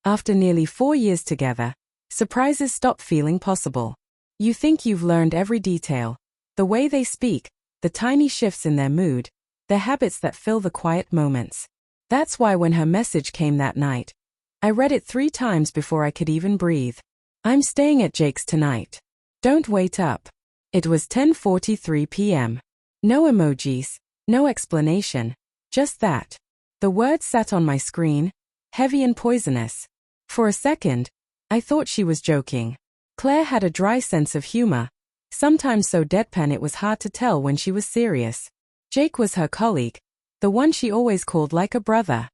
After nearly 4 years together, surprises stop feeling possible. You think you've learned every detail. The way they speak, the tiny shifts in their mood, their habits that fill the quiet moments. That's why when her message came that night, I read it 3 times before I could even breathe. I'm staying at Jake's tonight. Don't wait up. It was 10:43 p.m. No emojis, no explanation, just that. The words sat on my screen, heavy and poisonous. For a second, I thought she was joking. Claire had a dry sense of humor, sometimes so deadpan it was hard to tell when she was serious. Jake was her colleague, the one she always called like a brother.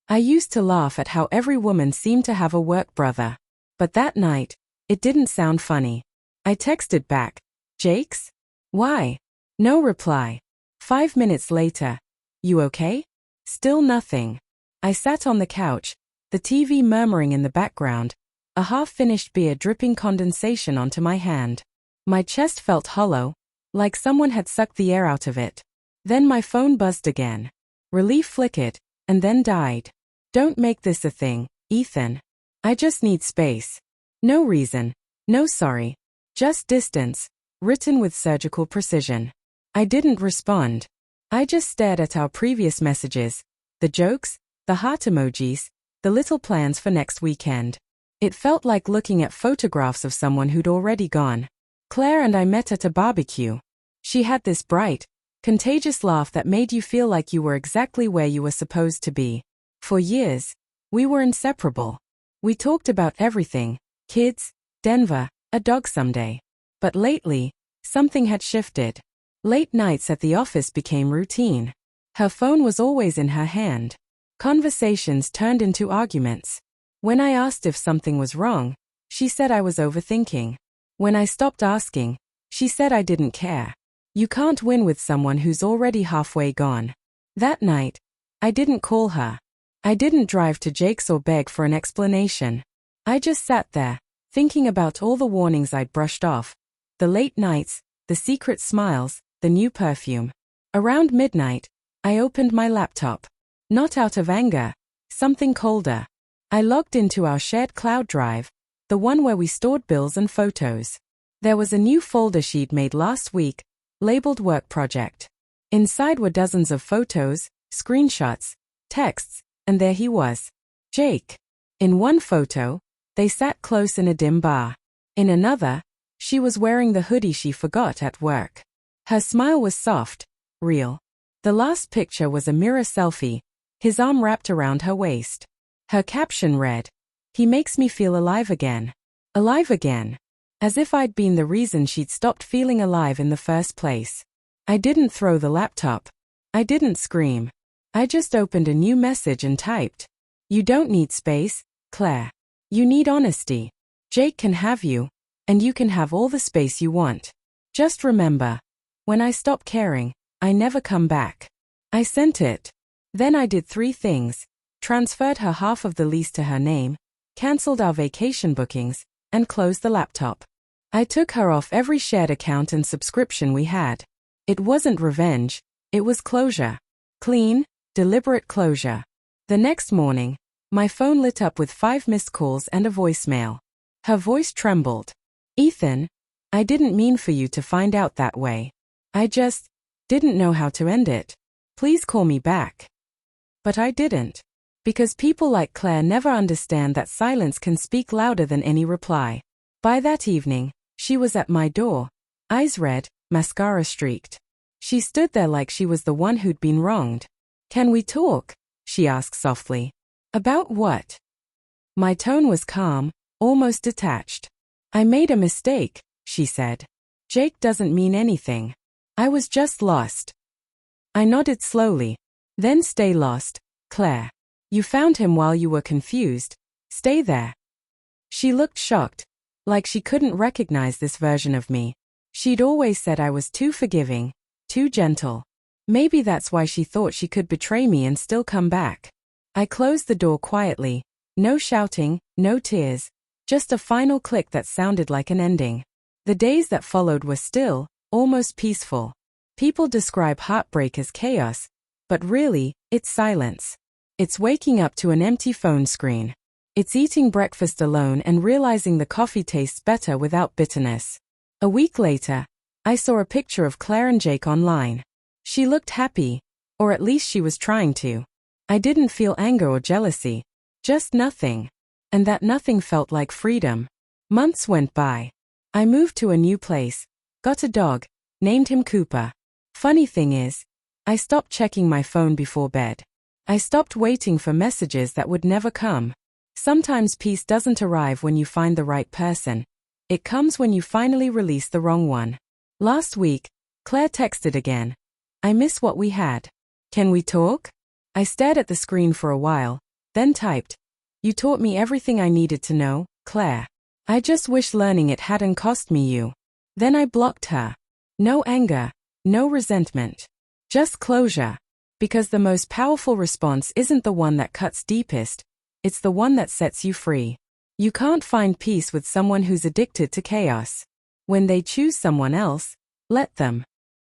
I used to laugh at how every woman seemed to have a work brother. But that night, it didn't sound funny. I texted back, "Jake's? Why?" No reply. 5 minutes later, "You okay?" Still nothing. I sat on the couch, the TV murmuring in the background, a half-finished beer dripping condensation onto my hand. My chest felt hollow, like someone had sucked the air out of it. Then my phone buzzed again. Relief flickered, and then died. Don't make this a thing, Ethan. I just need space. No reason, no sorry, just distance, written with surgical precision. I didn't respond. I just stared at our previous messages, the jokes, the heart emojis, the little plans for next weekend. It felt like looking at photographs of someone who'd already gone. Claire and I met at a barbecue. She had this bright, contagious laugh that made you feel like you were exactly where you were supposed to be. For years, we were inseparable. We talked about everything, kids, Denver, a dog someday. But lately, something had shifted. Late nights at the office became routine. Her phone was always in her hand. Conversations turned into arguments. When I asked if something was wrong, she said I was overthinking. When I stopped asking, she said I didn't care. You can't win with someone who's already halfway gone. That night, I didn't call her. I didn't drive to Jake's or beg for an explanation. I just sat there, thinking about all the warnings I'd brushed off. The late nights, the secret smiles, the new perfume. Around midnight, I opened my laptop. Not out of anger, something colder. I logged into our shared cloud drive, the one where we stored bills and photos. There was a new folder she'd made last week, labeled Work Project. Inside were dozens of photos, screenshots, texts, and there he was. Jake. In one photo, they sat close in a dim bar. In another, she was wearing the hoodie she forgot at work. Her smile was soft, real. The last picture was a mirror selfie, his arm wrapped around her waist. Her caption read, "He makes me feel alive again." Alive again. As if I'd been the reason she'd stopped feeling alive in the first place. I didn't throw the laptop. I didn't scream. I just opened a new message and typed, "You don't need space, Claire. You need honesty. Jake can have you, and you can have all the space you want. Just remember, when I stop caring, I never come back." I sent it. Then I did 3 things. Transferred her half of the lease to her name, cancelled our vacation bookings, and closed the laptop. I took her off every shared account and subscription we had. It wasn't revenge, it was closure. Clean, deliberate closure. The next morning, my phone lit up with 5 missed calls and a voicemail. Her voice trembled. "Ethan, I didn't mean for you to find out that way. I just didn't know how to end it. Please call me back." But I didn't. Because people like Claire never understand that silence can speak louder than any reply. By that evening, she was at my door, eyes red, mascara streaked. She stood there like she was the one who'd been wronged. "Can we talk?" she asked softly. "About what?" My tone was calm, almost detached. "I made a mistake," she said. "Jake doesn't mean anything. I was just lost." I nodded slowly. "Then stay lost, Claire. You found him while you were confused. Stay there." She looked shocked, like she couldn't recognize this version of me. She'd always said I was too forgiving, too gentle. Maybe that's why she thought she could betray me and still come back. I closed the door quietly. No shouting, no tears. Just a final click that sounded like an ending. The days that followed were still, almost peaceful. People describe heartbreak as chaos, but really, it's silence. It's waking up to an empty phone screen. It's eating breakfast alone and realizing the coffee tastes better without bitterness. A week later, I saw a picture of Claire and Jake online. She looked happy, or at least she was trying to. I didn't feel anger or jealousy, just nothing. And that nothing felt like freedom. Months went by. I moved to a new place, got a dog, named him Cooper. Funny thing is, I stopped checking my phone before bed. I stopped waiting for messages that would never come. Sometimes peace doesn't arrive when you find the right person. It comes when you finally release the wrong one. Last week, Claire texted again. I miss what we had. Can we talk? I stared at the screen for a while, then typed. You taught me everything I needed to know, Claire. I just wish learning it hadn't cost me you. Then I blocked her. No anger, no resentment. Just closure. Because the most powerful response isn't the one that cuts deepest, it's the one that sets you free. You can't find peace with someone who's addicted to chaos. When they choose someone else, let them.